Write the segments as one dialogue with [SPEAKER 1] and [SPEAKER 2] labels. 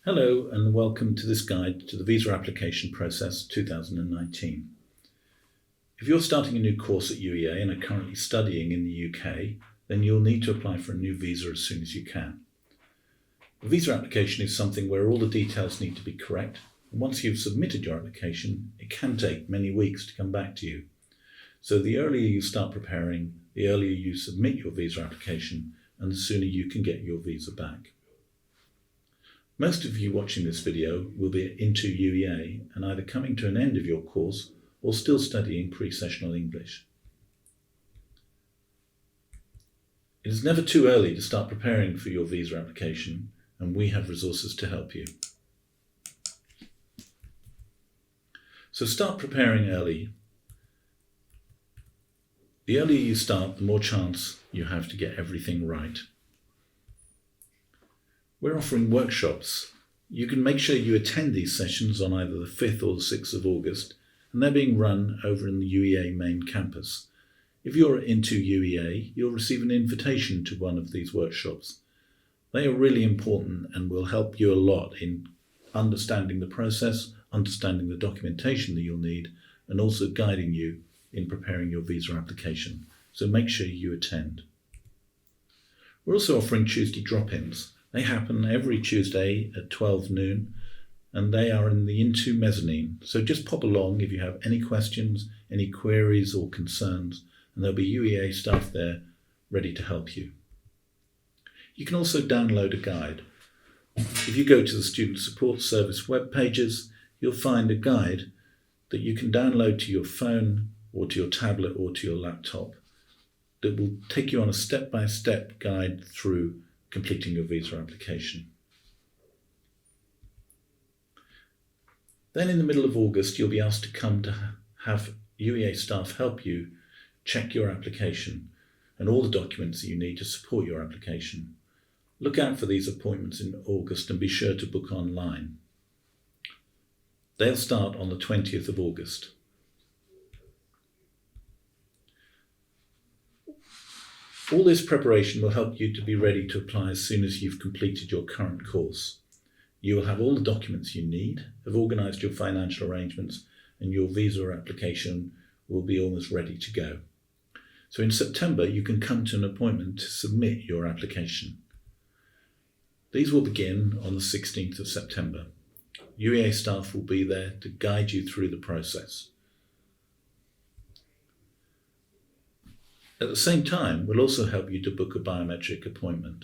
[SPEAKER 1] Hello and welcome to this guide to the Visa Application Process 2019. If you're starting a new course at UEA and are currently studying in the UK, then you'll need to apply for a new visa as soon as you can. A visa application is something where all the details need to be correct, and once you've submitted your application, it can take many weeks to come back to you. So the earlier you start preparing, the earlier you submit your visa application, and the sooner you can get your visa back. Most of you watching this video will be into UEA and either coming to an end of your course or still studying pre-sessional English. It is never too early to start preparing for your visa application, and we have resources to help you. So start preparing early. The earlier you start, the more chance you have to get everything right. We're offering workshops. You can make sure you attend these sessions on either the 5th or the 6th of August, and they're being run over in the UEA main campus. If you're into UEA, you'll receive an invitation to one of these workshops. They are really important and will help you a lot in understanding the process, understanding the documentation that you'll need, and also guiding you in preparing your visa application. So make sure you attend. We're also offering Tuesday drop-ins. They happen every Tuesday at 12 noon, and they are in the Into mezzanine. So just pop along if you have any questions, any queries or concerns, and there'll be UEA staff there ready to help you. You can also download a guide. If you go to the Student Support Service web pages, you'll find a guide that you can download to your phone or to your tablet or to your laptop that will take you on a step-by-step guide through completing your visa application. Then in the middle of August, you'll be asked to come to have UEA staff help you check your application and all the documents that you need to support your application. Look out for these appointments in August and be sure to book online. They'll start on the 20th of August. All this preparation will help you to be ready to apply as soon as you've completed your current course. You will have all the documents you need, have organised your financial arrangements, and your visa application will be almost ready to go. So in September, you can come to an appointment to submit your application. These will begin on the 16th of September. UEA staff will be there to guide you through the process. At the same time, we'll also help you to book a biometric appointment,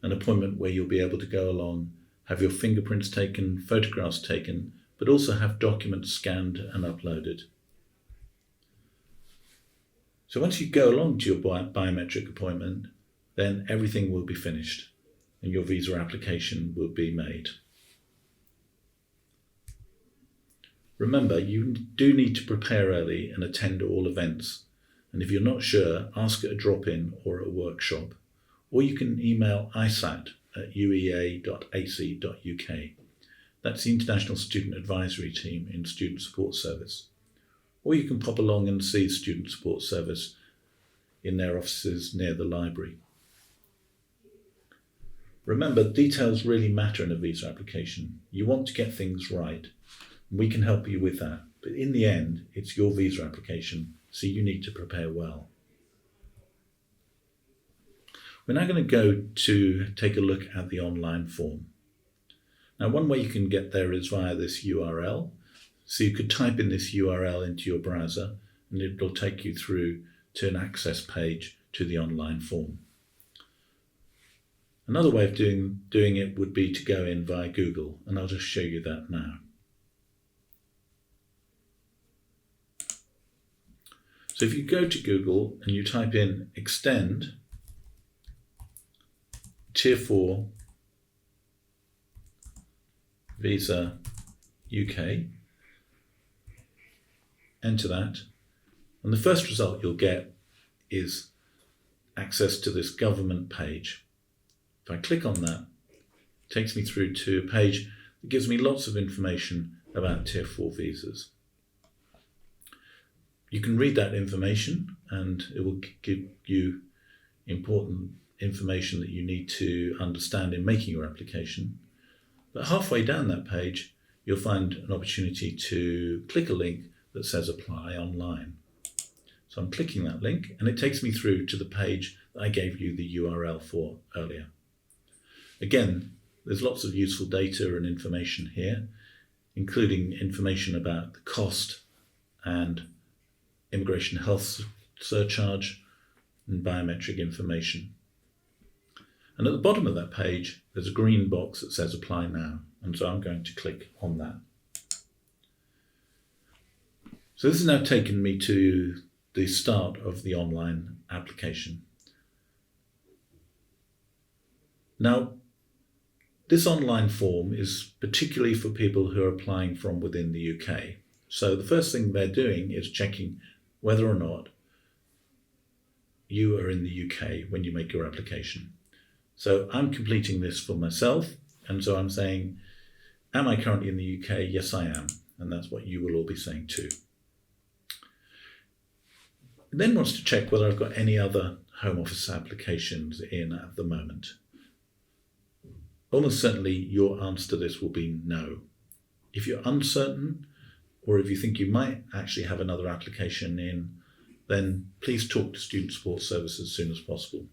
[SPEAKER 1] an appointment where you'll be able to go along, have your fingerprints taken, photographs taken, but also have documents scanned and uploaded. So once you go along to your biometric appointment, then everything will be finished and your visa application will be made. Remember, you do need to prepare early and attend all events. And if you're not sure, ask at a drop-in or at a workshop. Or you can email isat@uea.ac.uk. That's the International Student Advisory Team in Student Support Service. Or you can pop along and see Student Support Service in their offices near the library. Remember, details really matter in a visa application. You want to get things right. We can help you with that. But in the end, it's your visa application, so you need to prepare well. We're now going to go to take a look at the online form. Now, one way you can get there is via this URL. So you could type in this URL into your browser and it will take you through to an access page to the online form. Another way of doing it would be to go in via Google, and I'll just show you that now. So if you go to Google and you type in Extend Tier 4 Visa UK, enter that, and the first result you'll get is access to this government page. If I click on that, it takes me through to a page that gives me lots of information about Tier 4 visas. You can read that information and it will give you important information that you need to understand in making your application. But halfway down that page, you'll find an opportunity to click a link that says apply online. So I'm clicking that link and it takes me through to the page that I gave you the URL for earlier. Again, there's lots of useful data and information here, including information about the cost and immigration health surcharge and biometric information. And at the bottom of that page, there's a green box that says apply now. And so I'm going to click on that. So this has now taken me to the start of the online application. Now, this online form is particularly for people who are applying from within the UK. So the first thing they're doing is checking whether or not you are in the UK when you make your application. So I'm completing this for myself, and so I'm saying, am I currently in the UK? Yes, I am. And that's what you will all be saying too. It then wants to check whether I've got any other Home Office applications in at the moment. Almost certainly your answer to this will be no. If you're uncertain, or if you think you might actually have another application in, then please talk to Student Support Service as soon as possible.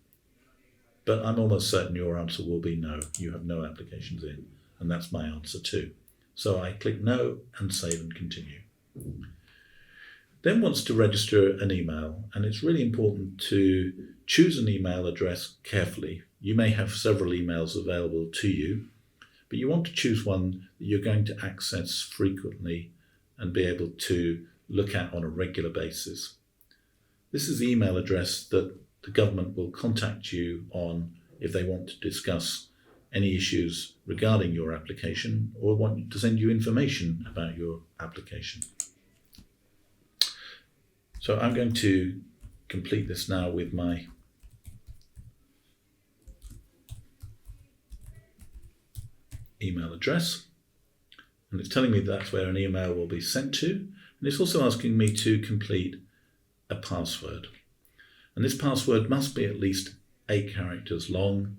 [SPEAKER 1] But I'm almost certain your answer will be no, you have no applications in, and that's my answer too. So I click no and save and continue. Then wants to register an email, and it's really important to choose an email address carefully. You may have several emails available to you, but you want to choose one that you're going to access frequently and be able to look at on a regular basis. This is the email address that the government will contact you on if they want to discuss any issues regarding your application or want to send you information about your application. So I'm going to complete this now with my email address, and it's telling me that's where an email will be sent to, and it's also asking me to complete a password, and this password must be at least 8 characters long,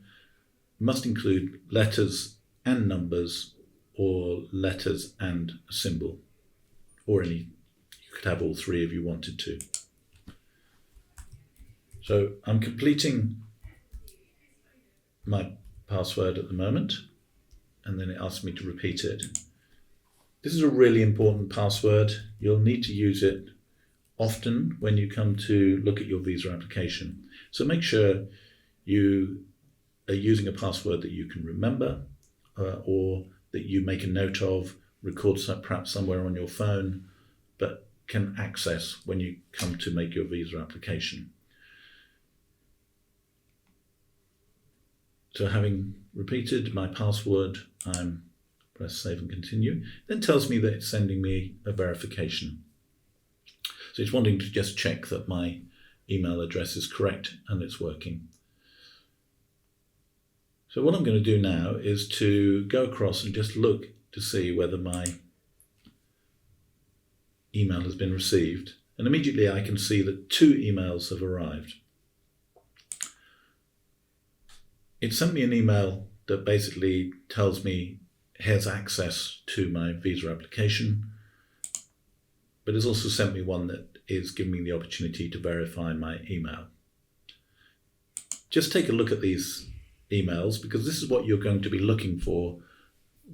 [SPEAKER 1] must include letters and numbers, or letters and a symbol, or any, you could have all 3 if you wanted to. So I'm completing my password at the moment, and then it asks me to repeat it. This is a really important password. You'll need to use it often when you come to look at your visa application. So make sure you are using a password that you can remember or that you make a note of, record perhaps somewhere on your phone, but can access when you come to make your visa application. So having repeated my password, I'm press save and continue. Then tells me that it's sending me a verification. So it's wanting to just check that my email address is correct and it's working. So what I'm going to do now is to go across and just look to see whether my email has been received. And immediately I can see that 2 emails have arrived. It sent me an email that basically tells me here's access to my visa application, but it's also sent me one that is giving me the opportunity to verify my email. Just take a look at these emails, because this is what you're going to be looking for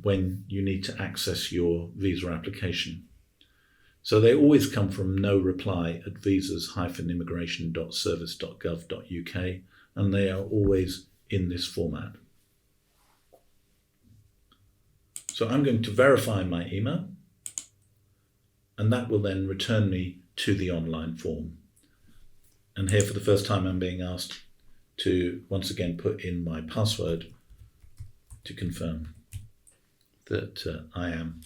[SPEAKER 1] when you need to access your visa application. So they always come from no reply at visas-immigration.service.gov.uk, and they are always in this format. So I'm going to verify my email, and that will then return me to the online form. And here for the first time I'm being asked to once again put in my password to confirm that I am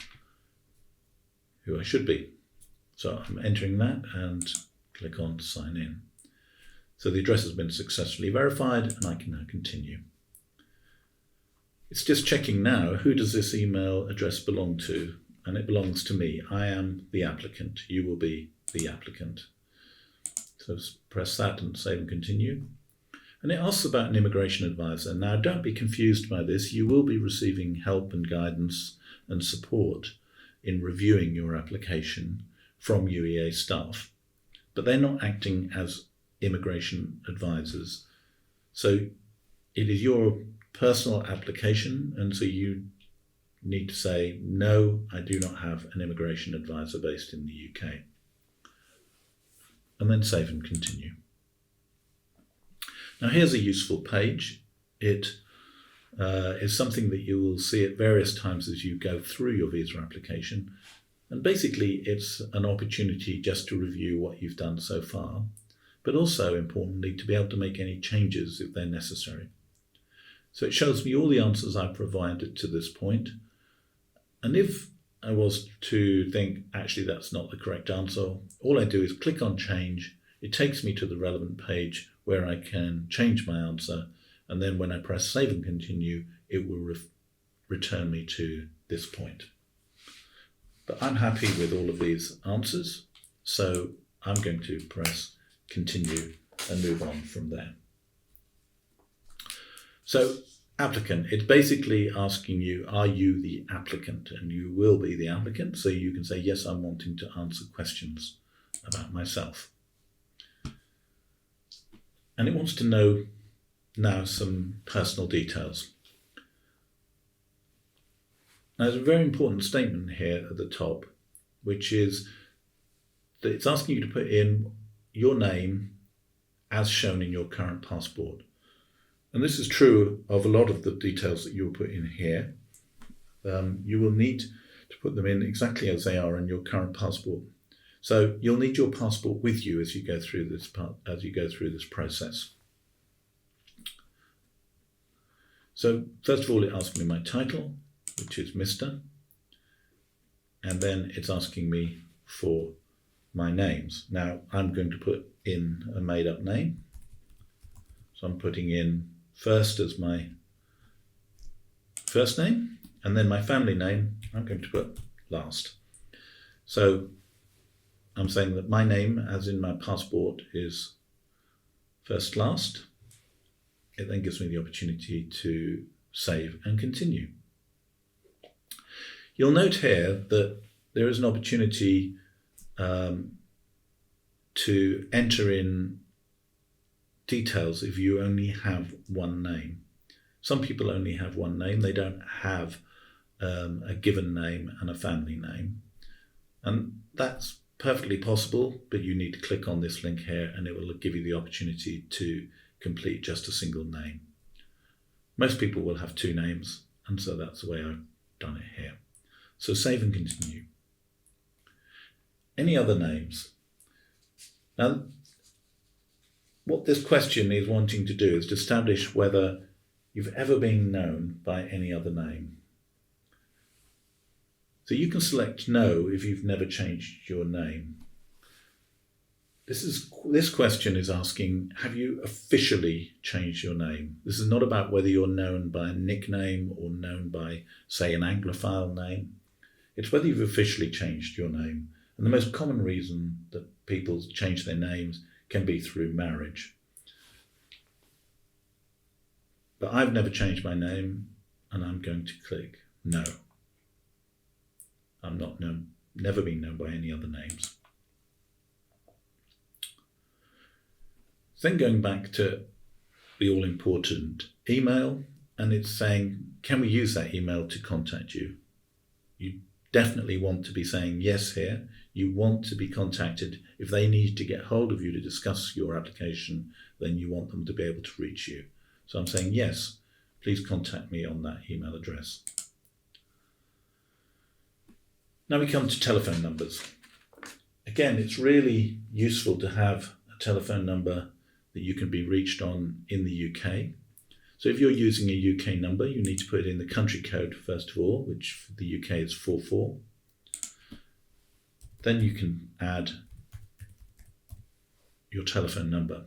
[SPEAKER 1] who I should be. So I'm entering that and click on sign in. So the address has been successfully verified and I can now continue. It's just checking now, who does this email address belong to? And it belongs to me. I am the applicant. You will be the applicant. So press that and save and continue. And it asks about an immigration advisor. Now, don't be confused by this. You will be receiving help and guidance and support in reviewing your application from UEA staff, but they're not acting as immigration advisors. So it is your personal application, and so you need to say, no, I do not have an immigration advisor based in the UK. And then save and continue. Now here's a useful page. It is something that you will see at various times as you go through your visa application. And basically it's an opportunity just to review what you've done so far, but also importantly to be able to make any changes if they're necessary. So it shows me all the answers I've provided to this point. And if I was to think, actually that's not the correct answer, all I do is click on change. It takes me to the relevant page where I can change my answer. And then when I press save and continue, it will return me to this point. But I'm happy with all of these answers. So I'm going to press continue and move on from there. So applicant, it's basically asking you, are you the applicant? And you will be the applicant. So you can say, yes, I'm wanting to answer questions about myself. And it wants to know now some personal details. Now, there's a very important statement here at the top, which is that it's asking you to put in your name as shown in your current passport. And this is true of a lot of the details that you'll put in here. You will need to put them in exactly as they are in your current passport. So you'll need your passport with you as you go through this process. So first of all, it asks me my title, which is Mr. And then it's asking me for my names. Now I'm going to put in a made-up name. So I'm putting in first as my first name, and then my family name I'm going to put last. So I'm saying that my name, as in my passport, is first last. It then gives me the opportunity to save and continue. You'll note here that there is an opportunity to enter in details if you only have one name. Some people only have one name. They don't have a given name and a family name. And that's perfectly possible, but you need to click on this link here and it will give you the opportunity to complete just a single name. Most people will have two names, and so that's the way I've done it here. So save and continue. Any other names? Now, what this question is wanting to do is to establish whether you've ever been known by any other name. So you can select no if you've never changed your name. This question is asking, have you officially changed your name? This is not about whether you're known by a nickname or known by, say, an Anglophile name. It's whether you've officially changed your name. And the most common reason that people change their names can be through marriage. But I've never changed my name, and I'm going to click no. I'm not known, never been known by any other names. Then going back to the all-important email, and it's saying, can we use that email to contact you? You definitely want to be saying yes here. You want to be contacted. If they need to get hold of you to discuss your application, then you want them to be able to reach you. So I'm saying yes, please contact me on that email address. Now we come to telephone numbers. Again, it's really useful to have a telephone number that you can be reached on in the UK. So if you're using a UK number, you need to put in the country code first of all, which for the UK is 44. Then you can add your telephone number.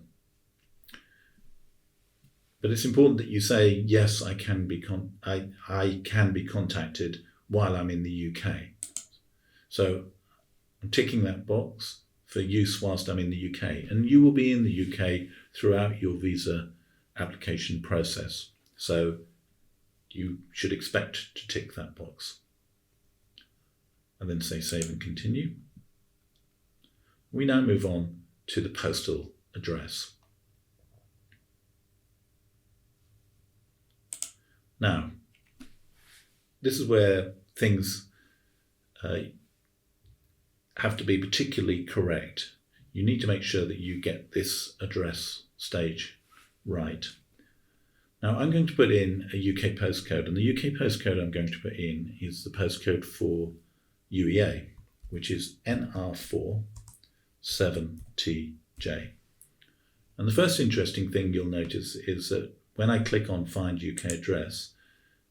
[SPEAKER 1] But it's important that you say, yes, I can be contacted while I'm in the UK. So I'm ticking that box for use whilst I'm in the UK. And you will be in the UK throughout your visa application process. So you should expect to tick that box. And then say save and continue. We now move on to the postal address. Now, this is where things have to be particularly correct. You need to make sure that you get this address stage right. Now, I'm going to put in a UK postcode, and the UK postcode I'm going to put in is the postcode for UEA, which is NR4 7TJ. And the first interesting thing you'll notice is that when I click on Find UK Address,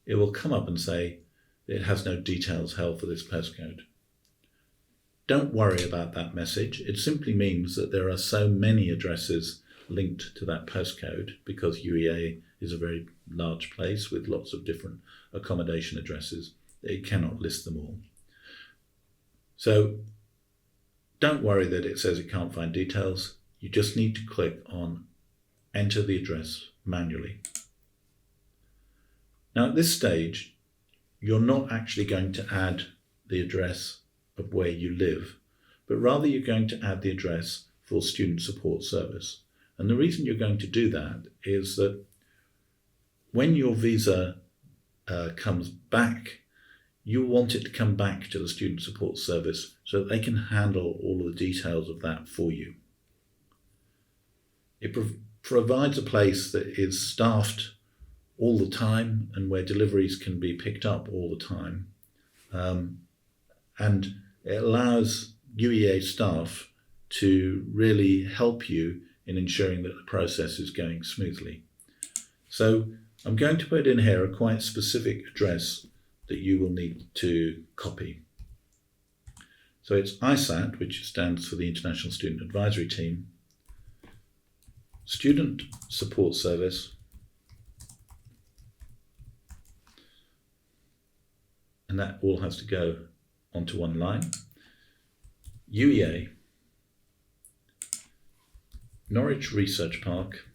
[SPEAKER 1] it will come up and say it has no details held for this postcode. Don't worry about that message. It simply means that there are so many addresses linked to that postcode because UEA is a very large place with lots of different accommodation addresses. It cannot list them all. So don't worry that it says it can't find details. You just need to click on Enter the address manually. Now at this stage, you're not actually going to add the address of where you live, but rather you're going to add the address for Student Support Service. And the reason you're going to do that is that when your visa comes back, you want it to come back to the Student Support Service so that they can handle all of the details of that for you. It provides a place that is staffed all the time and where deliveries can be picked up all the time. And it allows UEA staff to really help you in ensuring that the process is going smoothly. So I'm going to put in here a quite specific address that you will need to copy. So it's ISAT, which stands for the International Student Advisory Team, Student Support Service, and that all has to go onto one line. UEA, Norwich Research Park,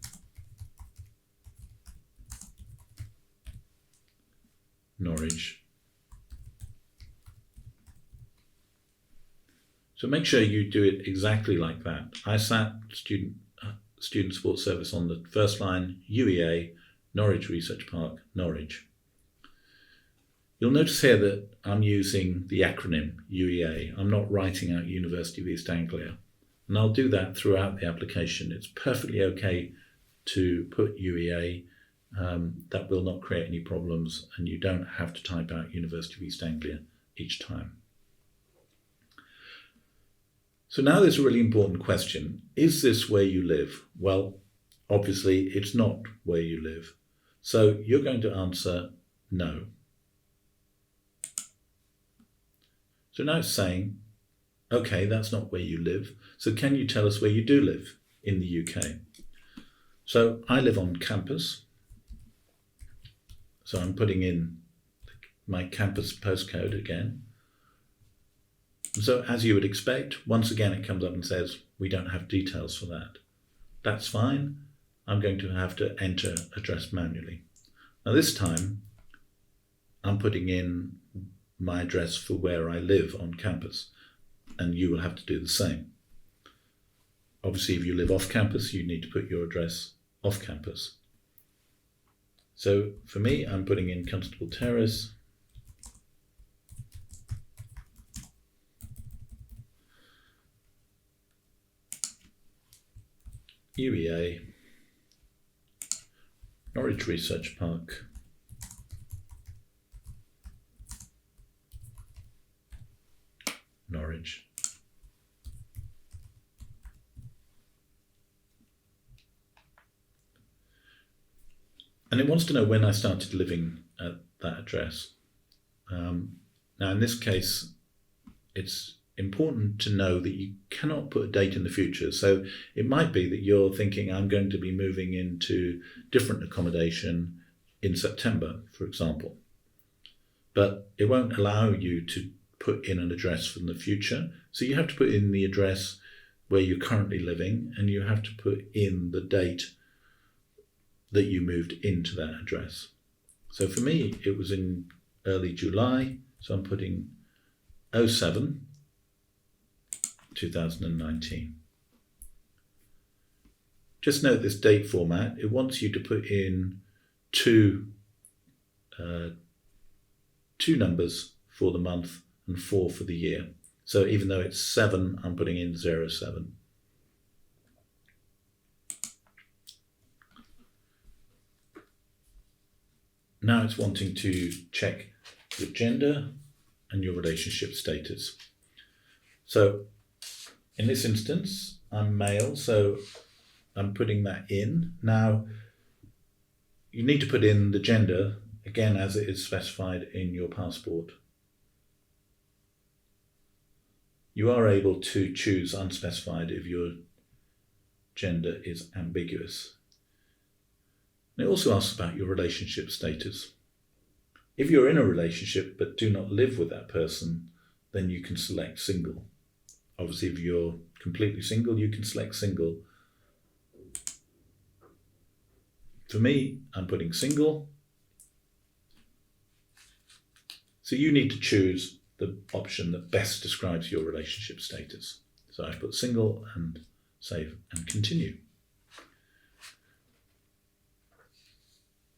[SPEAKER 1] Norwich. So make sure you do it exactly like that. ISAT, Student Support Service on the first line, UEA, Norwich Research Park, Norwich. You'll notice here that I'm using the acronym UEA. I'm not writing out University of East Anglia. And I'll do that throughout the application. It's perfectly okay to put UEA. That will not create any problems, and you don't have to type out University of East Anglia each time. So now there's a really important question. Is this where you live? Well, obviously it's not where you live. So you're going to answer no. So now it's saying, okay, that's not where you live. So can you tell us where you do live in the UK? So I live on campus. So I'm putting in my campus postcode again. So as you would expect, once again it comes up and says, we don't have details for that. That's fine. I'm going to have to enter address manually. Now this time, I'm putting in my address for where I live on campus, and you will have to do the same. Obviously, if you live off campus, you need to put your address off campus. So for me, I'm putting in Constable Terrace, UEA, Norwich Research Park, Norwich. And it wants to know when I started living at that address. Now in this case, it's important to know that you cannot put a date in the future. So it might be that you're thinking, I'm going to be moving into different accommodation in September, for example. But it won't allow you to put in an address from the future. So you have to put in the address where you're currently living, and you have to put in the date that you moved into that address. So for me, it was in early July, so I'm putting 07 2019. Just note this date format. It wants you to put in two numbers for the month and 4 for the year. So even though it's 7, I'm putting in 07. Now it's wanting to check your gender and your relationship status. So in this instance, I'm male, so I'm putting that in. Now, you need to put in the gender, again, as it is specified in your passport. You are able to choose unspecified if your gender is ambiguous. And it also asks about your relationship status. If you're in a relationship but do not live with that person, then you can select single. Obviously, if you're completely single, you can select single. For me, I'm putting single. So you need to choose the option that best describes your relationship status. So I put single and save and continue.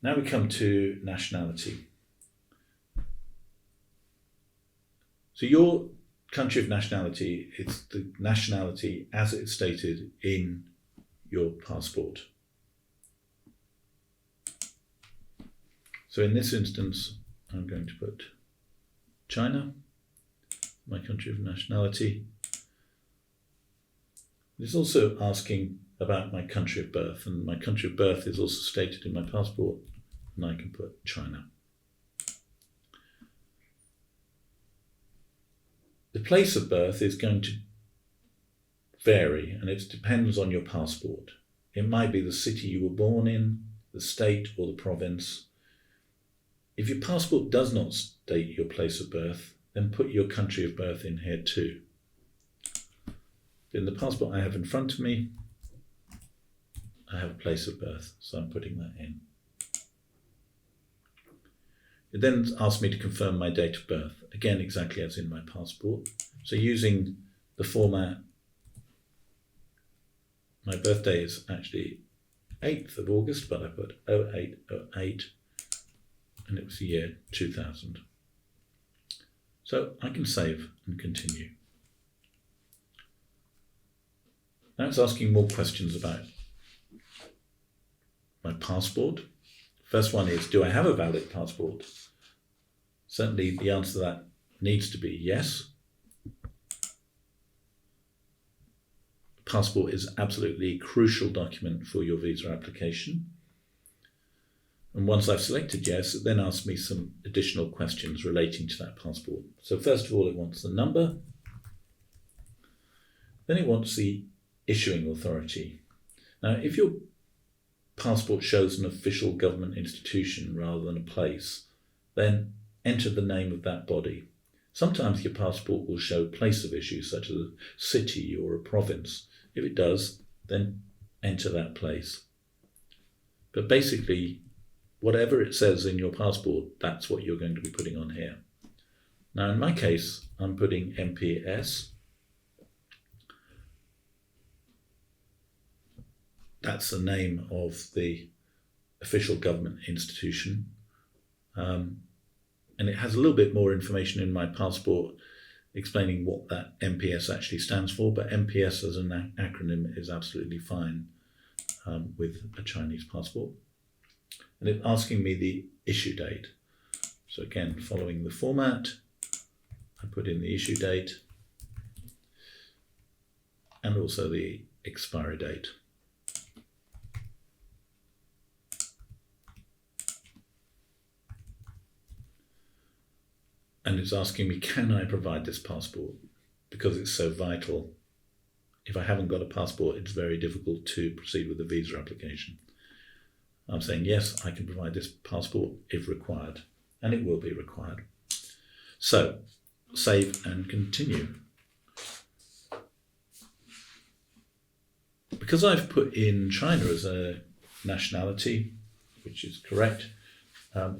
[SPEAKER 1] Now we come to nationality. So your country of nationality is the nationality as it's stated in your passport. So in this instance, I'm going to put China, my country of nationality. It's also asking about my country of birth, and my country of birth is also stated in my passport, and I can put China. The place of birth is going to vary, and it depends on your passport. It might be the city you were born in, the state, or the province. If your passport does not state your place of birth, then put your country of birth in here too. In the passport I have in front of me, I have a place of birth, so I'm putting that in. It then asks me to confirm my date of birth, again exactly as in my passport. So using the format, my birthday is actually 8th of August, but I put 0808, and it was the year 2000. So I can save and continue. Now it's asking more questions about my passport. First one is, do I have a valid passport? Certainly the answer to that needs to be yes. Passport is absolutely a crucial document for your visa application. And once I've selected yes, it then asks me some additional questions relating to that passport. So first of all, it wants the number. Then it wants the issuing authority. Now, if your passport shows an official government institution rather than a place, then enter the name of that body. Sometimes your passport will show place of issue, such as a city or a province. If it does, then enter that place. But basically, whatever it says in your passport, that's what you're going to be putting on here. Now, in my case, I'm putting MPS. That's the name of the official government institution. And it has a little bit more information in my passport explaining what that MPS actually stands for, but MPS as an acronym is absolutely fine with a Chinese passport. And it's asking me the issue date. So again, following the format, I put in the issue date and also the expiry date. And it's asking me, can I provide this passport? Because it's so vital. If I haven't got a passport, it's very difficult to proceed with the visa application. I'm saying, yes, I can provide this passport if required, and it will be required. So, save and continue. Because I've put in China as a nationality, which is correct.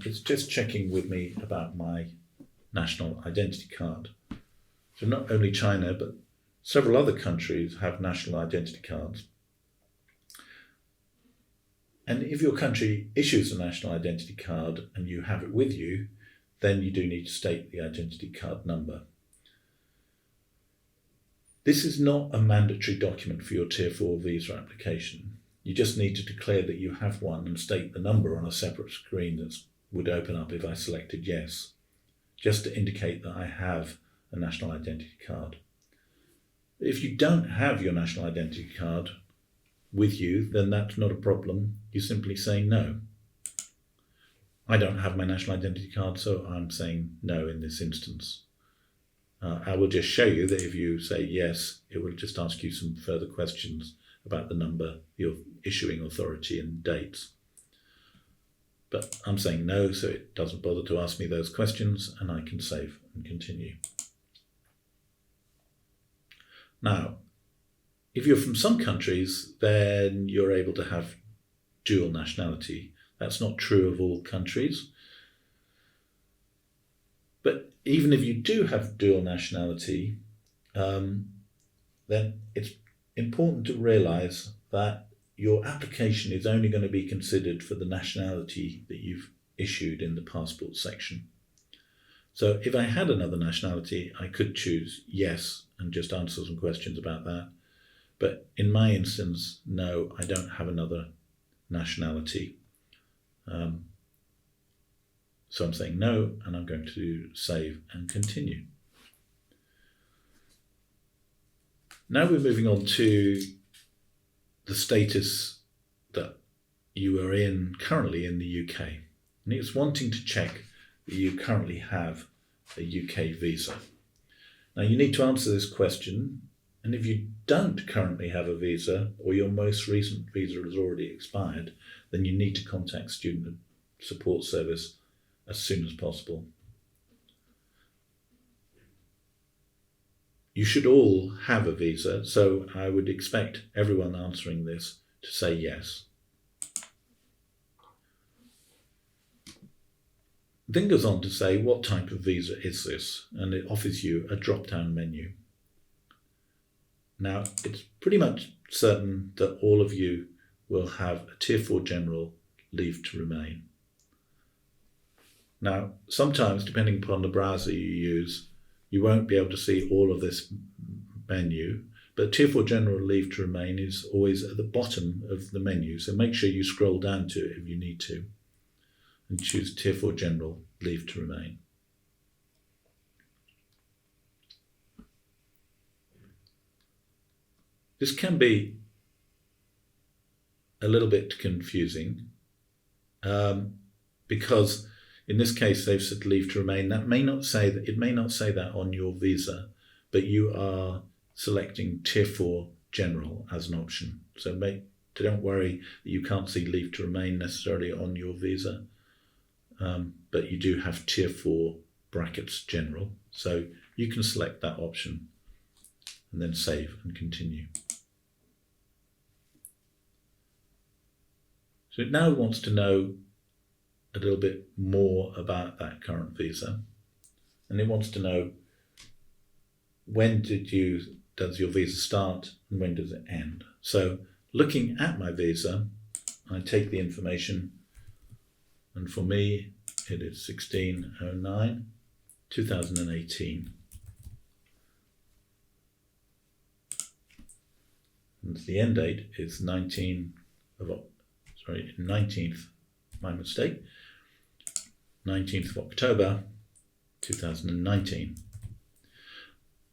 [SPEAKER 1] It's just checking with me about my national identity card. So not only China, but several other countries have national identity cards. And if your country issues a national identity card and you have it with you, then you do need to state the identity card number. This is not a mandatory document for your Tier 4 visa application. You just need to declare that you have one and state the number on a separate screen that would open up if I selected yes, just to indicate that I have a national identity card. If you don't have your national identity card with you, then that's not a problem. You simply say no. I don't have my national identity card, so I'm saying no in this instance. I will just show you that if you say yes, it will just ask you some further questions about the number, your issuing authority and dates. But I'm saying no, so it doesn't bother to ask me those questions, and I can save and continue. Now, if you're from some countries, then you're able to have dual nationality. That's not true of all countries. But even if you do have dual nationality, then it's important to realise that your application is only going to be considered for the nationality that you've issued in the passport section. So if I had another nationality, I could choose yes and just answer some questions about that. But in my instance, no, I don't have another nationality. So I'm saying no, and I'm going to save and continue. Now we're moving on to the status that you are in currently in the UK. And it's wanting to check that you currently have a UK visa. Now you need to answer this question, and if you don't currently have a visa or your most recent visa has already expired, then you need to contact Student Support Service as soon as possible. You should all have a visa, so I would expect everyone answering this to say yes. Then goes on to say what type of visa is this, and it offers you a drop-down menu. Now, it's pretty much certain that all of you will have a Tier 4 General Leave to Remain. Now, sometimes, depending upon the browser you use, you won't be able to see all of this menu, but Tier 4 General Leave to Remain is always at the bottom of the menu, so make sure you scroll down to it if you need to, and choose Tier 4 General Leave to Remain. This can be a little bit confusing because in this case they've said leave to remain. That may not say that, it may not say that on your visa, but you are selecting Tier 4 General as an option. So don't worry that you can't see leave to remain necessarily on your visa, but you do have Tier 4 brackets General. So you can select that option and then save and continue. So it now wants to know a little bit more about that current visa, and it wants to know when does your visa start and when does it end. So looking at my visa, I take the information, and for me it is 16/09/2018. And the end date is 19th, my mistake, 19th of October 2019.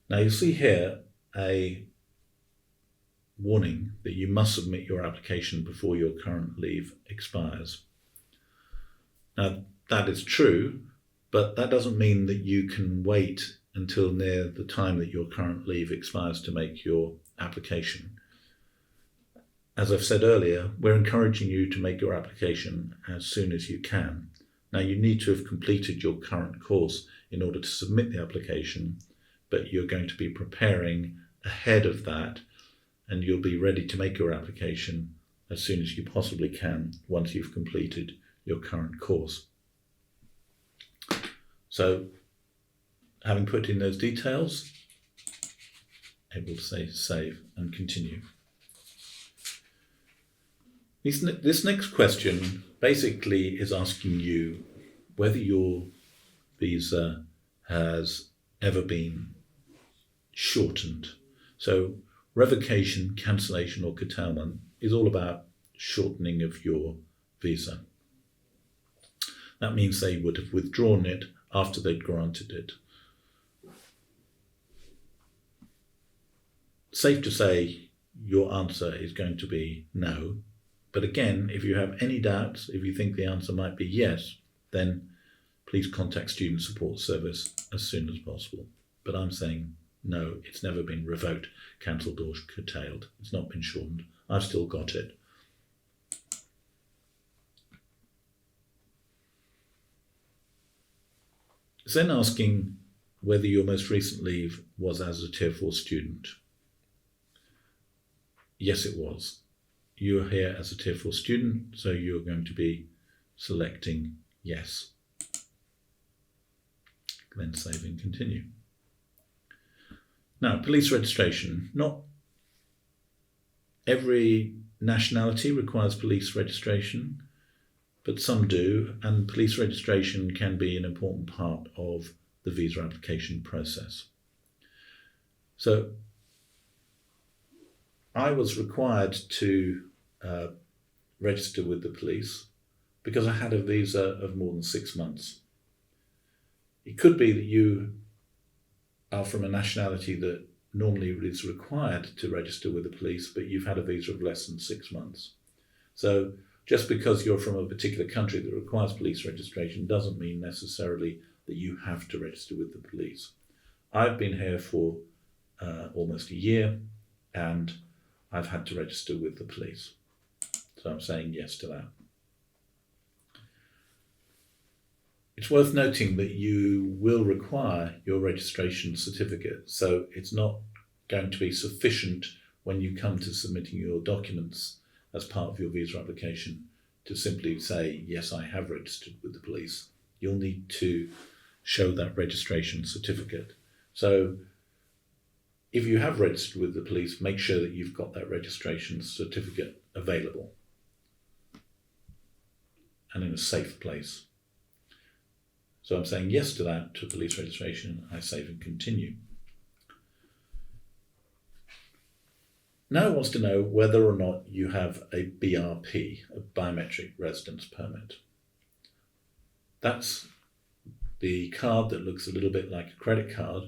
[SPEAKER 1] Now you'll see here a warning that you must submit your application before your current leave expires. Now that is true, but that doesn't mean that you can wait until near the time that your current leave expires to make your application. As I've said earlier, we're encouraging you to make your application as soon as you can. Now you need to have completed your current course in order to submit the application, but you're going to be preparing ahead of that, and you'll be ready to make your application as soon as you possibly can once you've completed your current course. So, having put in those details, able to say save and continue. This next question basically is asking you whether your visa has ever been shortened. So revocation, cancellation or curtailment is all about shortening of your visa. That means they would have withdrawn it after they'd granted it. Safe to say your answer is going to be no. But again, if you have any doubts, if you think the answer might be yes, then please contact Student Support Service as soon as possible. But I'm saying no, it's never been revoked, cancelled or curtailed. It's not been shortened. I've still got it. It's then asking whether your most recent leave was as a Tier 4 student. Yes, it was. You're here as a Tier 4 student, so you're going to be selecting yes. Then save and continue. Now, police registration. Not every nationality requires police registration, but some do, and police registration can be an important part of the visa application process. So, I was required to register with the police because I had a visa of more than 6 months. It could be that you are from a nationality that normally is required to register with the police, but you've had a visa of less than 6 months. So just because you're from a particular country that requires police registration doesn't mean necessarily that you have to register with the police. I've been here for almost a year and I've had to register with the police. So I'm saying yes to that. It's worth noting that you will require your registration certificate, so it's not going to be sufficient when you come to submitting your documents as part of your visa application to simply say, yes, I have registered with the police. You'll need to show that registration certificate. So if you have registered with the police, make sure that you've got that registration certificate available and in a safe place. So I'm saying yes to that, to police registration. I save and continue. Now it wants to know whether or not you have a BRP, a biometric residence permit. That's the card that looks a little bit like a credit card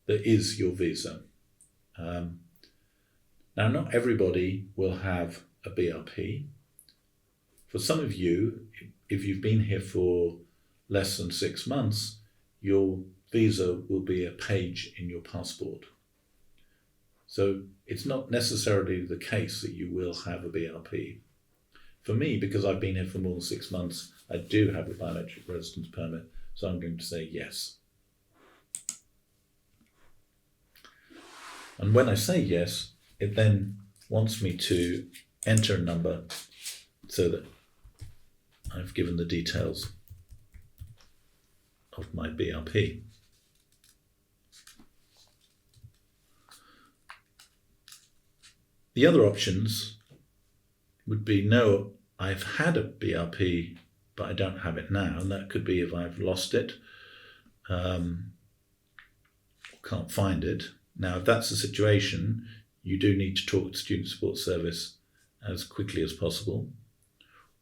[SPEAKER 1] that is your visa. Now, not everybody will have a BRP. For some of you, if you've been here for less than 6 months, your visa will be a page in your passport. So it's not necessarily the case that you will have a BRP. For me, because I've been here for more than 6 months, I do have a biometric residence permit, so I'm going to say yes. And when I say yes, it then wants me to enter a number so that I've given the details of my BRP. The other options would be no, I've had a BRP, but I don't have it now, and that could be if I've lost it, can't find it. Now, if that's the situation, you do need to talk to Student Support Service as quickly as possible.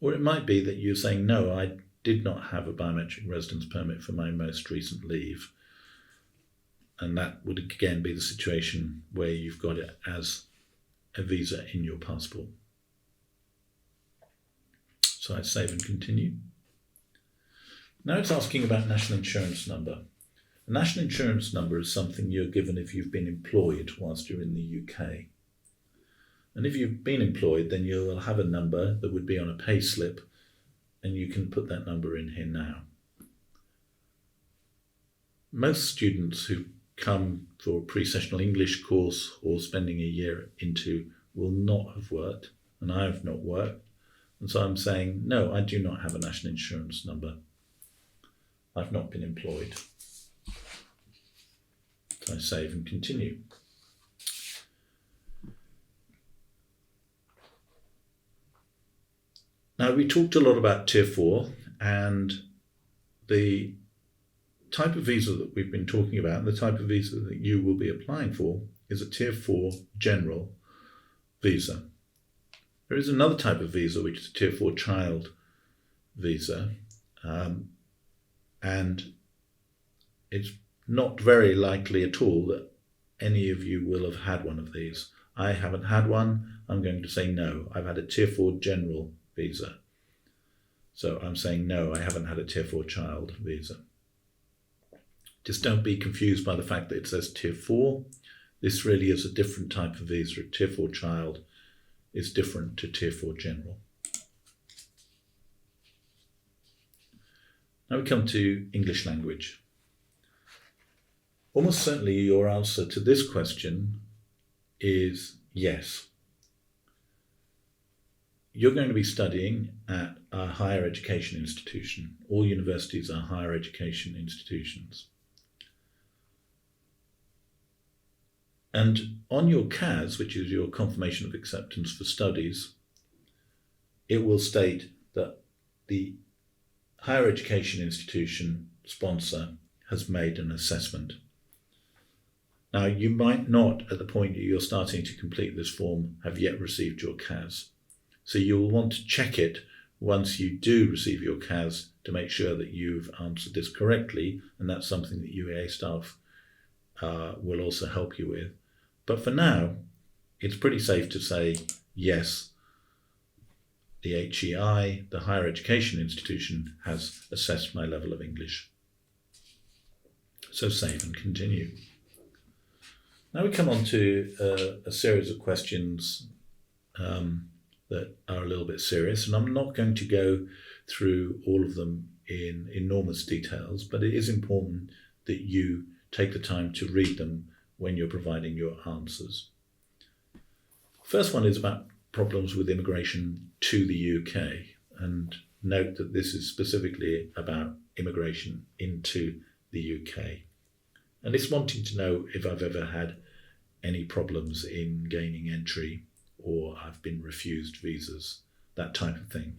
[SPEAKER 1] Or it might be that you're saying, no, I did not have a biometric residence permit for my most recent leave. And that would again be the situation where you've got it as a visa in your passport. So I save and continue. Now it's asking about national insurance number. A national insurance number is something you're given if you've been employed whilst you're in the UK. And if you've been employed, then you'll have a number that would be on a pay slip, and you can put that number in here now. Most students who come for a pre-sessional English course or spending a year into will not have worked, and I have not worked. And so I'm saying, no, I do not have a national insurance number. I've not been employed. So I save and continue. Now, we talked a lot about Tier 4, and the type of visa that we've been talking about, and the type of visa that you will be applying for, is a Tier 4 general visa. There is another type of visa, which is a Tier 4 child visa, and it's not very likely at all that any of you will have had one of these. I haven't had one. I'm going to say no. I've had a Tier 4 general visa. So I'm saying no, I haven't had a Tier 4 child visa. Just don't be confused by the fact that it says Tier 4. This really is a different type of visa. Tier 4 child is different to Tier 4 general. Now we come to English language. Almost certainly your answer to this question is yes. You're going to be studying at a higher education institution. All universities are higher education institutions. And on your CAS, which is your confirmation of acceptance for studies, it will state that the higher education institution sponsor has made an assessment. Now, you might not, at the point that you're starting to complete this form, have yet received your CAS. So you'll want to check it once you do receive your CAS to make sure that you've answered this correctly, and that's something that UEA staff will also help you with. But for now, it's pretty safe to say yes, the HEI, the higher education institution, has assessed my level of English. So save and continue. Now we come on to a series of questions that are a little bit serious, and I'm not going to go through all of them in enormous details, but it is important that you take the time to read them when you're providing your answers. First one is about problems with immigration to the UK, and note that this is specifically about immigration into the UK. And it's wanting to know if I've ever had any problems in gaining entry or I've been refused visas, that type of thing.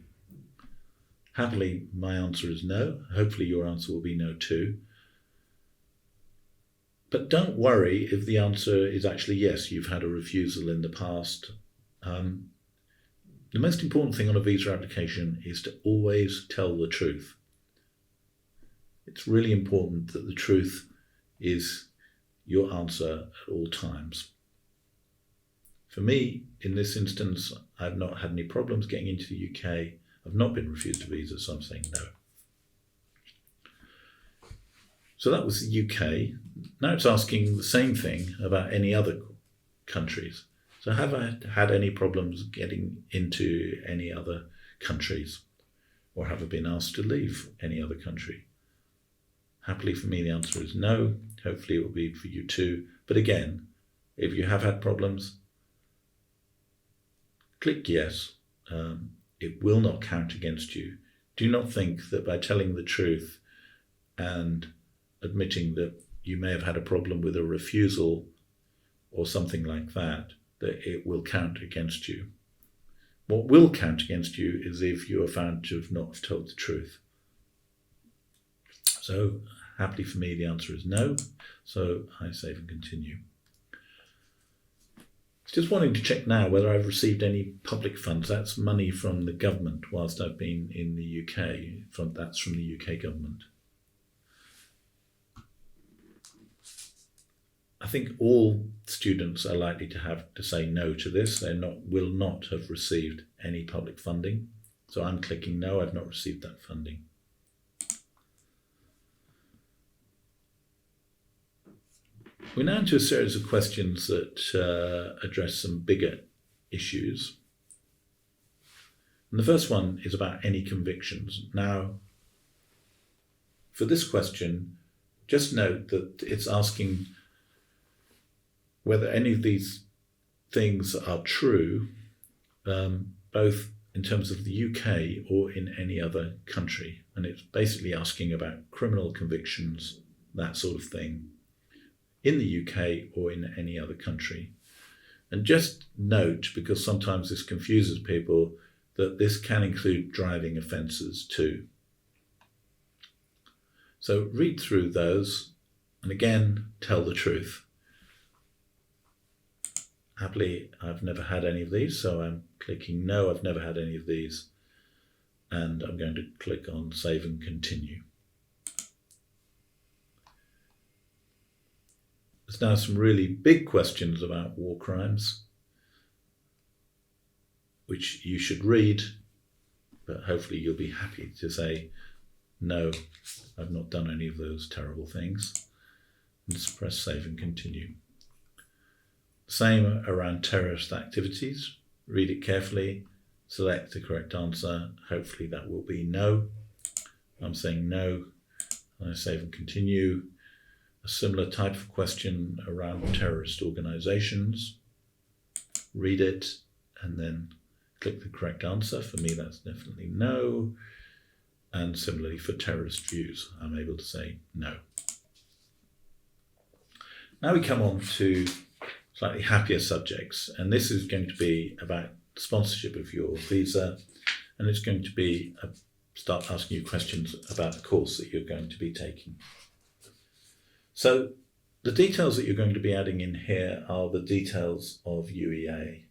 [SPEAKER 1] Happily, my answer is no. Hopefully your answer will be no too. But don't worry if the answer is actually yes, you've had a refusal in the past. The most important thing on a visa application is to always tell the truth. It's really important that the truth is your answer at all times. For me, in this instance, I've not had any problems getting into the UK. I've not been refused a visa, so I'm saying no. So that was the UK. Now it's asking the same thing about any other countries. So have I had any problems getting into any other countries? Or have I been asked to leave any other country? Happily for me, the answer is no. Hopefully it will be for you too. But again, if you have had problems, click yes. It will not count against you. Do not think that by telling the truth and admitting that you may have had a problem with a refusal or something like that, that it will count against you. What will count against you is if you are found to have not told the truth. So, happily for me, the answer is no. So I save and continue. Just wanting to check now whether I've received any public funds. That's money from the government whilst I've been in the UK. That's from the UK government. I think all students are likely to have to say no to this. They will not have received any public funding. So I'm clicking no, I've not received that funding. We're now into a series of questions that address some bigger issues. And the first one is about any convictions. Now, for this question, just note that it's asking whether any of these things are true, both in terms of the UK or in any other country. And it's basically asking about criminal convictions, that sort of thing, in the UK or in any other country. And just note, because sometimes this confuses people, that this can include driving offences too. So read through those and again, tell the truth. Happily, I've never had any of these, so I'm clicking no, I've never had any of these. And I'm going to click on Save and Continue. There's now some really big questions about war crimes, which you should read, but hopefully you'll be happy to say, no, I've not done any of those terrible things. And just press Save and Continue. Same around terrorist activities. Read it carefully, select the correct answer. Hopefully that will be no. I'm saying no, and I save and continue. A similar type of question around terrorist organizations. Read it and then click the correct answer. For me, that's definitely no. And similarly for terrorist views, I'm able to say no. Now we come on to slightly happier subjects, and this is going to be about sponsorship of your visa, and it's going to be start asking you questions about the course that you're going to be taking. So the details that you're going to be adding in here are the details of UEA.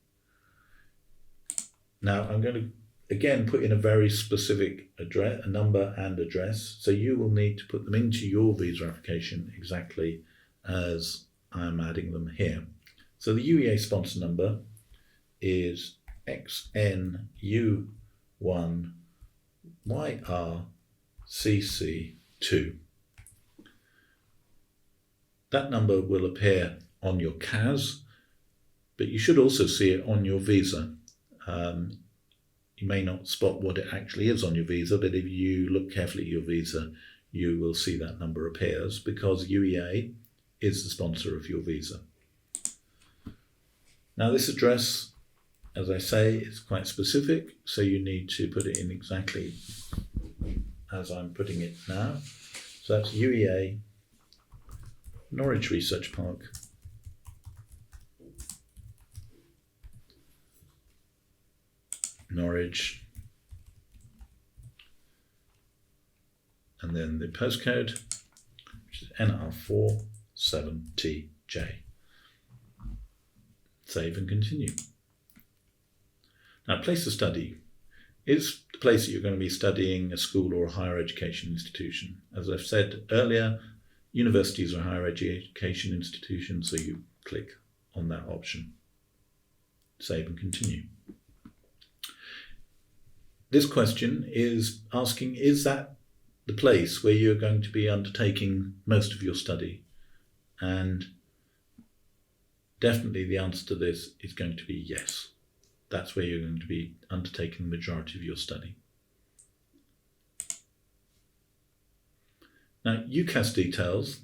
[SPEAKER 1] Now I'm going to again put in a very specific address, a number and address, so you will need to put them into your visa application exactly as I'm adding them here. So the UEA sponsor number is XNU1YRCC2. That number will appear on your CAS, but you should also see it on your visa. You may not spot what it actually is on your visa, but if you look carefully at your visa, you will see that number appears because UEA is the sponsor of your visa. Now this address, as I say, is quite specific, so you need to put it in exactly as I'm putting it now. So that's UEA, Norwich Research Park, Norwich, and then the postcode, which is NR47TJ. Save and continue. Now, place of study is the place that you're going to be studying, a school or a higher education institution. As I've said earlier, universities are higher education institutions, so you click on that option. Save and continue. This question is asking, is that the place where you're going to be undertaking most of your study? And definitely the answer to this is going to be yes. That's where you're going to be undertaking the majority of your study. Now, UCAS details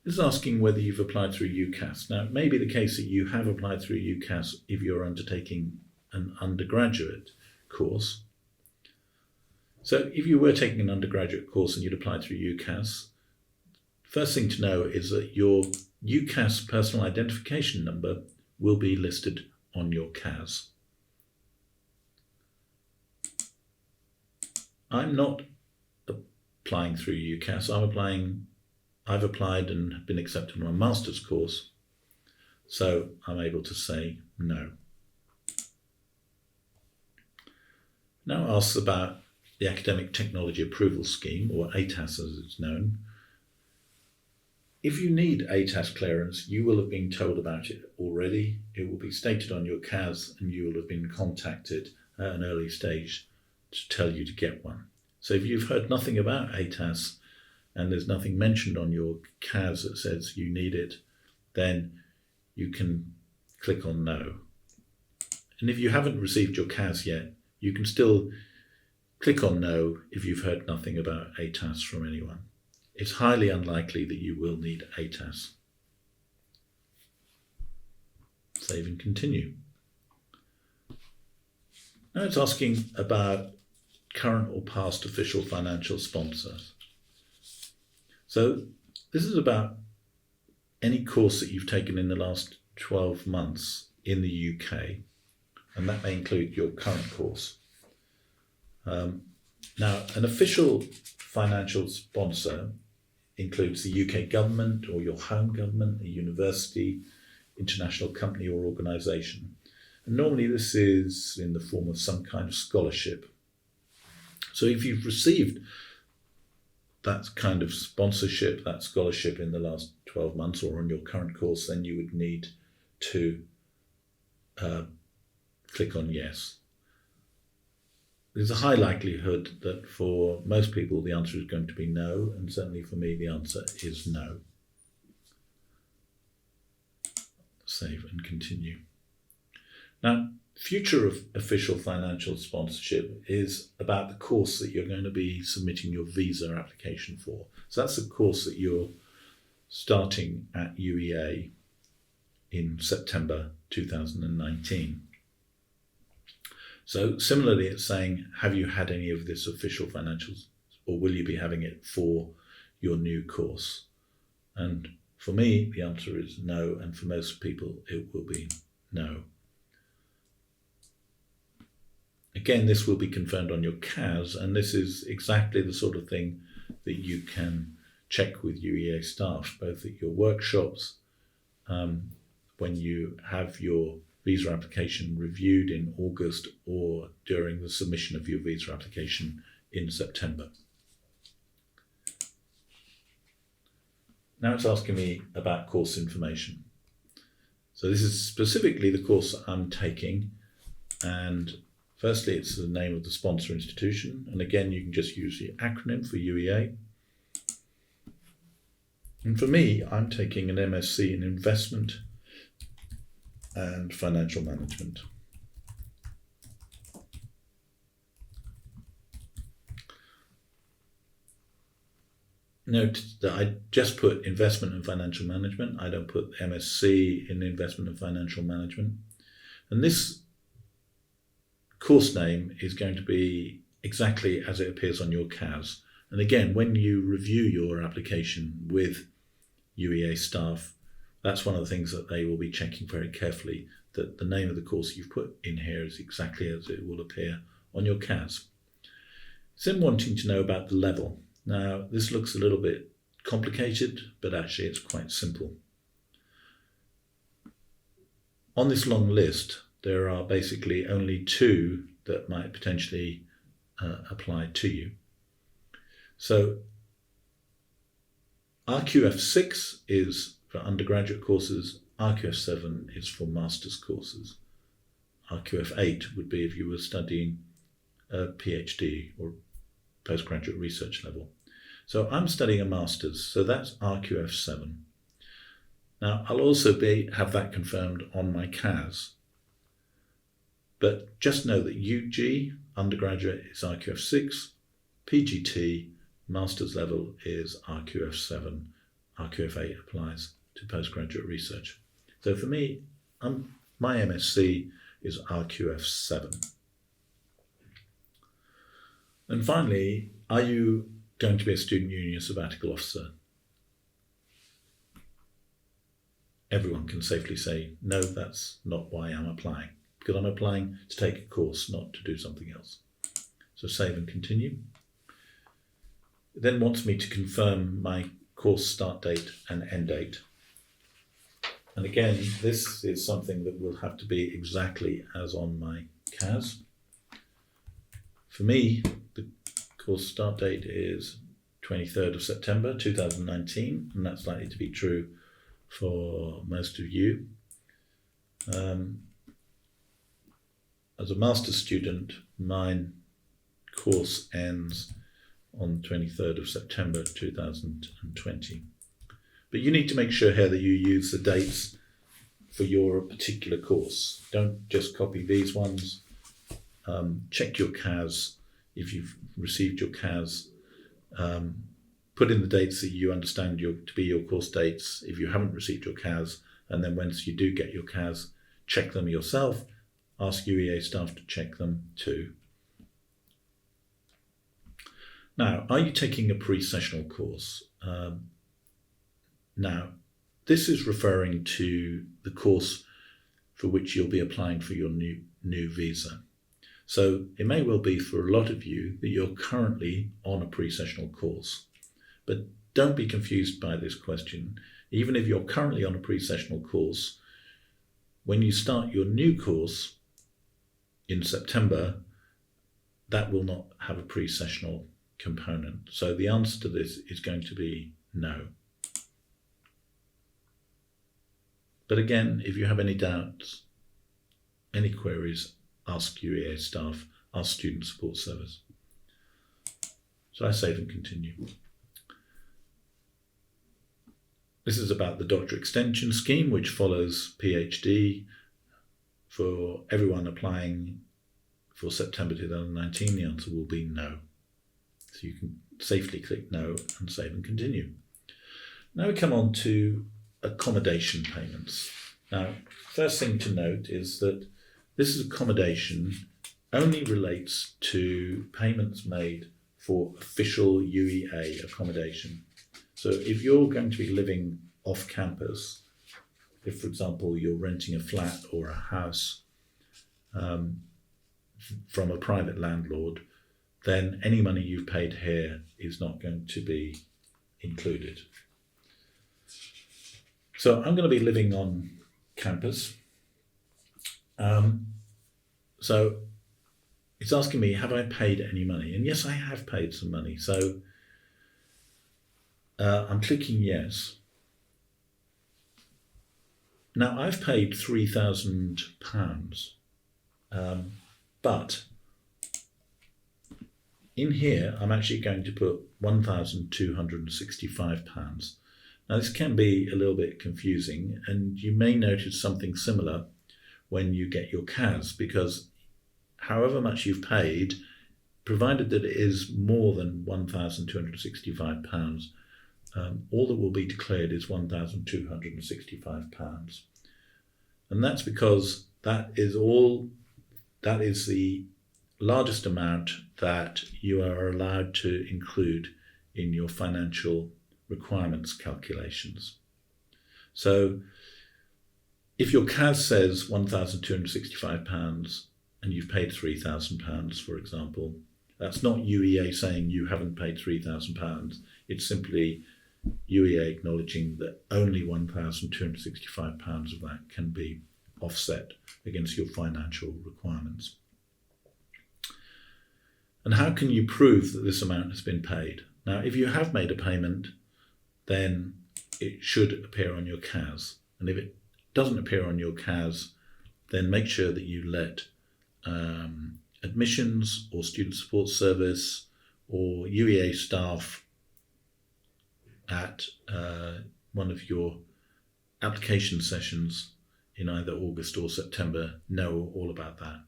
[SPEAKER 1] is asking whether you've applied through UCAS. Now, it may be the case that you have applied through UCAS if you're undertaking an undergraduate course. So if you were taking an undergraduate course and you'd applied through UCAS, first thing to know is that your UCAS personal identification number will be listed on your CAS. I'm not applying through UCAS. I've applied and have been accepted on a master's course, so I'm able to say no. Now it asks about the Academic Technology Approval Scheme, or ATAS as it's known. If you need ATAS clearance, you will have been told about it already. It will be stated on your CAS and you will have been contacted at an early stage to tell you to get one. So if you've heard nothing about ATAS and there's nothing mentioned on your CAS that says you need it, then you can click on no. And if you haven't received your CAS yet, you can still click on no if you've heard nothing about ATAS from anyone. It's highly unlikely that you will need ATAS. Save and continue. Now it's asking about current or past official financial sponsors. So this is about any course that you've taken in the last 12 months in the UK, and that may include your current course. Now, an official financial sponsor includes the UK government or your home government, a university, international company or organisation. And normally this is in the form of some kind of scholarship. So if you've received that kind of sponsorship, that scholarship in the last 12 months or on your current course, then you would need to click on yes. There's a high likelihood that for most people the answer is going to be no, and certainly for me the answer is no. Save and continue. Now, future of official financial sponsorship is about the course that you're going to be submitting your visa application for. So that's the course that you're starting at UEA in September 2019. So similarly, it's saying, have you had any of this official financials, or will you be having it for your new course? And for me, the answer is no, and for most people, it will be no. Again, this will be confirmed on your CAS, and this is exactly the sort of thing that you can check with UEA staff, both at your workshops, when you have your visa application reviewed in August, or during the submission of your visa application in September. Now it's asking me about course information. So this is specifically the course I'm taking, and firstly it's the name of the sponsor institution, and again you can just use the acronym for UEA. And for me, I'm taking an MSc in Investment and Financial Management. Note that I just put Investment and Financial Management. I don't put MSc in Investment and Financial Management. And this course name is going to be exactly as it appears on your CAS. And again, when you review your application with UEA staff, that's one of the things that they will be checking very carefully, that the name of the course you've put in here is exactly as it will appear on your CAS. It's then wanting to know about the level. Now, this looks a little bit complicated, but actually it's quite simple. On this long list, there are basically only two that might potentially apply to you. So RQF6 is for undergraduate courses, RQF7 is for master's courses. RQF8 would be if you were studying a PhD or postgraduate research level. So I'm studying a master's, so that's RQF7. Now I'll also have that confirmed on my CAS. But just know that UG, undergraduate, is RQF6, PGT, master's level is RQF7, RQF8 applies to postgraduate research. So for me, my MSc is RQF7. And finally, are you going to be a student union sabbatical officer? Everyone can safely say, no, that's not why I'm applying, because I'm applying to take a course, not to do something else. So save and continue. It then wants me to confirm my course start date and end date. And again, this is something that will have to be exactly as on my CAS. For me, the course start date is 23rd of September 2019, and that's likely to be true for most of you. As a master's student, mine course ends on 23rd of September 2020. But you need to make sure here that you use the dates for your particular course. Don't just copy these ones. Check your CAS. If you've received your CAS, put in the dates that you understand to be your course dates. If you haven't received your CAS, and then once you do get your CAS, check them yourself, ask UEA staff to check them too. Now, are you taking a pre-sessional course? Now, this is referring to the course for which you'll be applying for your new visa. So it may well be for a lot of you that you're currently on a pre-sessional course, but don't be confused by this question. Even if you're currently on a pre-sessional course, when you start your new course in September, that will not have a pre-sessional component. So the answer to this is going to be no. But again, if you have any doubts, any queries, ask UEA staff, ask Student Support Service. So I save and continue. This is about the Doctor Extension Scheme, which follows PhD for everyone applying for September 2019. The answer will be no. So you can safely click no and save and continue. Now we come on to accommodation payments. Now, first thing to note is that this accommodation only relates to payments made for official UEA accommodation. So if you're going to be living off campus, if for example you're renting a flat or a house from a private landlord, then any money you've paid here is not going to be included. So I'm going to be living on campus. So it's asking me, have I paid any money? And yes, I have paid some money. So I'm clicking yes. Now I've paid £3,000, but in here I'm actually going to put £1,265. Now this can be a little bit confusing, and you may notice something similar when you get your CAS, because however much you've paid, provided that it is more than £1,265, all that will be declared is £1,265. And that's because that is the largest amount that you are allowed to include in your financial requirements calculations. So if your CAS says £1,265 and you've paid £3,000, for example, that's not UEA saying you haven't paid £3,000. It's simply UEA acknowledging that only £1,265 of that can be offset against your financial requirements. And how can you prove that this amount has been paid? Now, if you have made a payment, then it should appear on your CAS. And if it doesn't appear on your CAS, then make sure that you let admissions or student support service or UEA staff at one of your application sessions in either August or September know all about that.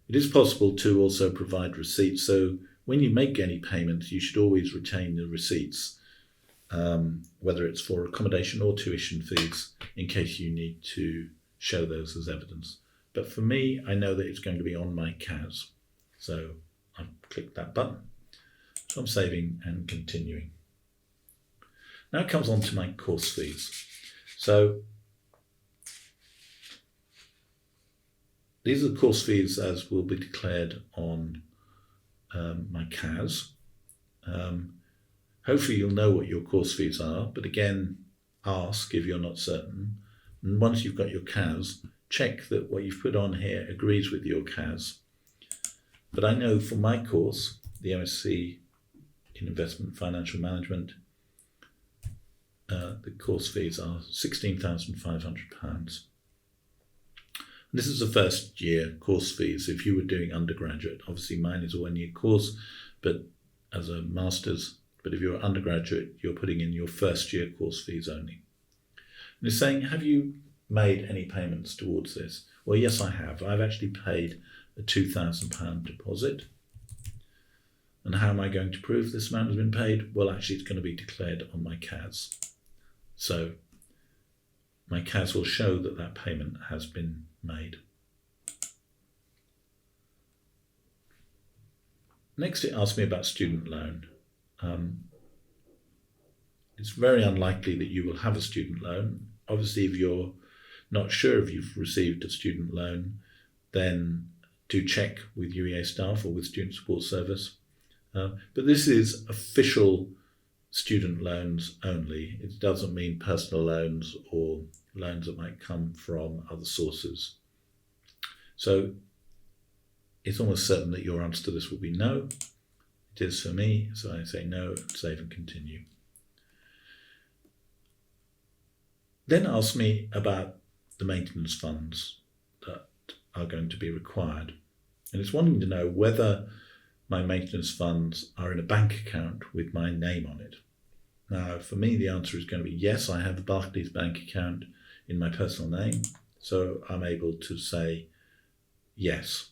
[SPEAKER 1] It is possible to also provide receipts, so when you make any payments, you should always retain the receipts, whether it's for accommodation or tuition fees, in case you need to show those as evidence. But for me, I know that it's going to be on my CAS, so I've clicked that button. So I'm saving and continuing. Now it comes on to my course fees. So these are the course fees as will be declared on my CAS. Hopefully you'll know what your course fees are, but again, ask if you're not certain. And once you've got your CAS, check that what you've put on here agrees with your CAS. But I know for my course, the MSc in Investment Financial Management, the course fees are £16,500. This is the first year course fees if you were doing undergraduate. Obviously mine is a 1 year course, but as a master's, but if you're undergraduate, you're putting in your first year course fees only. And it's saying, have you made any payments towards this? Well, yes, I have. I've actually paid a £2,000 deposit. And how am I going to prove this amount has been paid? Well, actually, it's going to be declared on my CAS. So my CAS will show that that payment has been made. Next, it asks me about student loan. It's very unlikely that you will have a student loan. Obviously, if you're not sure if you've received a student loan, then do check with UEA staff or with Student Support Service. But this is official student loans only. It doesn't mean personal loans or loans that might come from other sources. So it's almost certain that your answer to this will be no. It is for me, so I say no, save and continue. Then ask me about the maintenance funds that are going to be required. And it's wanting to know whether my maintenance funds are in a bank account with my name on it. Now, for me, the answer is going to be yes, I have a Barclays bank account in my personal name, so I'm able to say yes.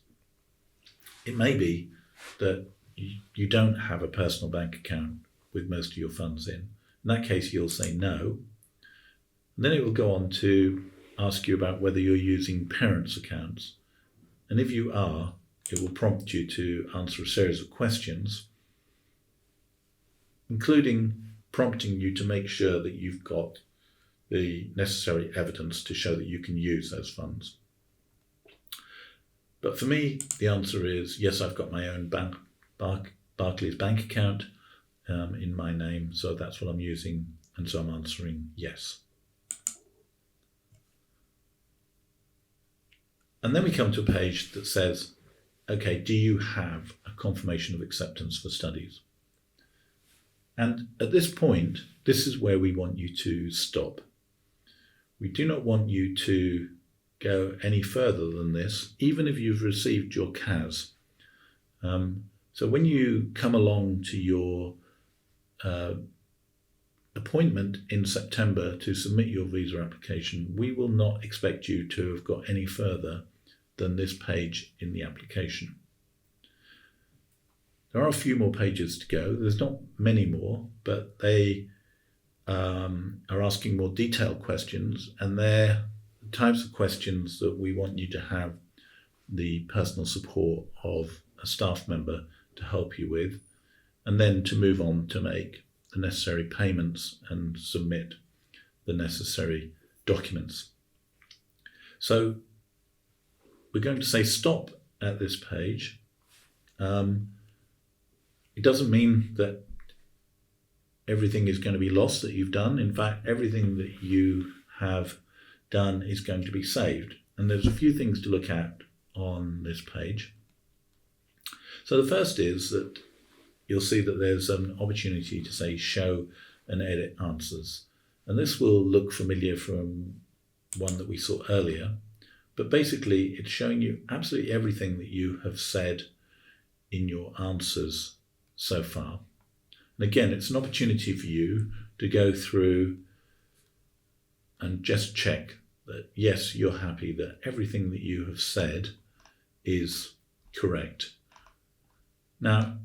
[SPEAKER 1] It may be that you don't have a personal bank account with most of your funds in. In that case, you'll say no. And then it will go on to ask you about whether you're using parents' accounts. And if you are, it will prompt you to answer a series of questions, including prompting you to make sure that you've got the necessary evidence to show that you can use those funds. But for me, the answer is yes, I've got my own Barclays bank account in my name, so that's what I'm using, and so I'm answering yes. And then we come to a page that says, okay, do you have a confirmation of acceptance for studies? And at this point, this is where we want you to stop. We do not want you to go any further than this, even if you've received your CAS. So when you come along to your appointment in September to submit your visa application, we will not expect you to have got any further than this page in the application. There are a few more pages to go. There's not many more, but they are asking more detailed questions, and they're the types of questions that we want you to have the personal support of a staff member to help you with, and then to move on to make the necessary payments and submit the necessary documents. So we're going to say stop at this page. It doesn't mean that everything is going to be lost that you've done. In fact, everything that you have done is going to be saved. And there's a few things to look at on this page. So the first is that you'll see that there's an opportunity to say show and edit answers. And this will look familiar from one that we saw earlier. But basically, it's showing you absolutely everything that you have said in your answers so far. And again, it's an opportunity for you to go through and just check that, yes, you're happy that everything that you have said is correct. Now,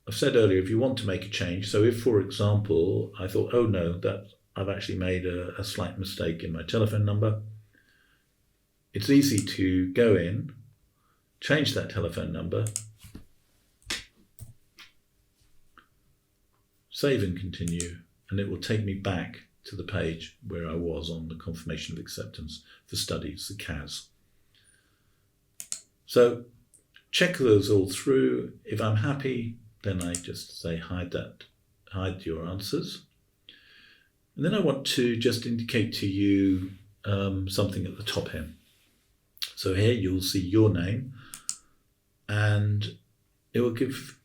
[SPEAKER 1] I've said earlier, if you want to make a change, so if, for example, I thought, oh no, that I've actually made a slight mistake in my telephone number, it's easy to go in, change that telephone number, save and continue, and it will take me back to the page where I was on the confirmation of acceptance for studies, the CAS. So check those all through. If I'm happy, then I just say hide your answers. And then I want to just indicate to you something at the top here. So here you'll see your name, and it will give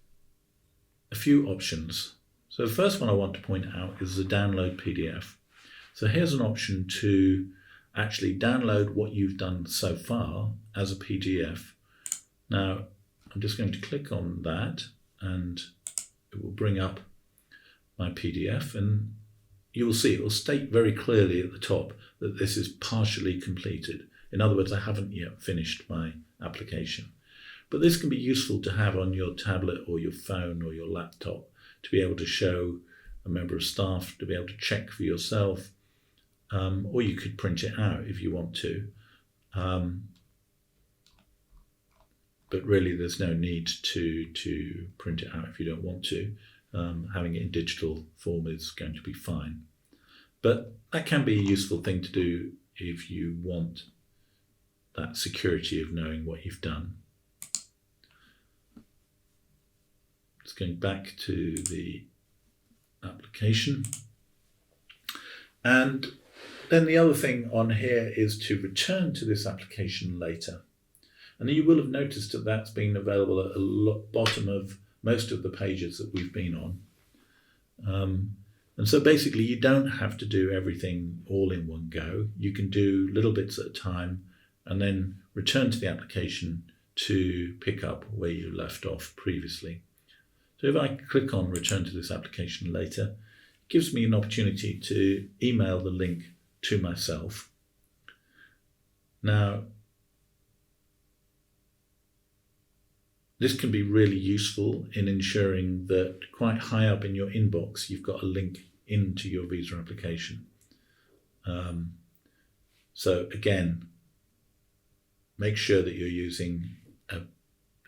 [SPEAKER 1] a few options. So the first one I want to point out is the download PDF. So here's an option to actually download what you've done so far as a PDF. Now, I'm just going to click on that, and it will bring up my PDF, and you will see it will state very clearly at the top that this is partially completed. In other words, I haven't yet finished my application. But this can be useful to have on your tablet or your phone or your laptop to be able to show a member of staff, to be able to check for yourself, or you could print it out if you want to. but really there's no need to print it out if you don't want to. Having it in digital form is going to be fine. But that can be a useful thing to do if you want that security of knowing what you've done. Just going back to the application. And then the other thing on here is to return to this application later. And you will have noticed that that's been available at the bottom of most of the pages that we've been on. And so basically you don't have to do everything all in one go. You can do little bits at a time and then return to the application to pick up where you left off previously. So if I click on return to this application later, it gives me an opportunity to email the link to myself. Now, this can be really useful in ensuring that quite high up in your inbox, you've got a link into your visa application. So again, make sure that you're using an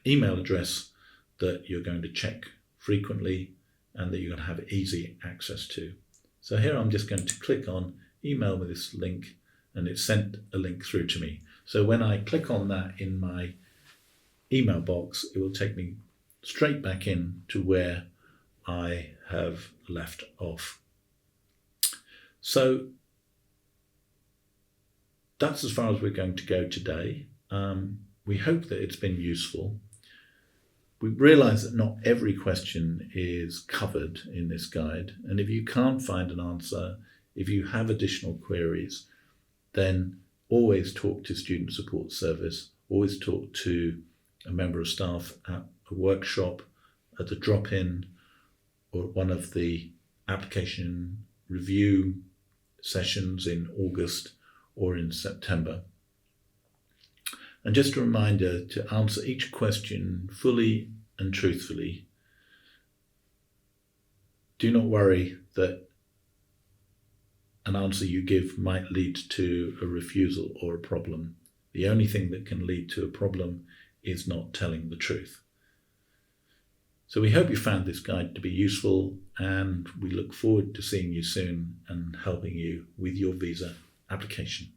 [SPEAKER 1] email address that you're going to check frequently and that you're going to have easy access to. So here I'm just going to click on email with this link, and it sent a link through to me. So when I click on that in my email box, it will take me straight back in to where I have left off. So that's as far as we're going to go today. We hope that it's been useful. We realise that not every question is covered in this guide, and if you can't find an answer, if you have additional queries, then always talk to Student Support Service, always talk to a member of staff at a workshop, at the drop-in, or one of the application review sessions in August or in September. And just a reminder to answer each question fully and truthfully. Do not worry that an answer you give might lead to a refusal or a problem. The only thing that can lead to a problem is not telling the truth. So we hope you found this guide to be useful, and we look forward to seeing you soon and helping you with your visa application.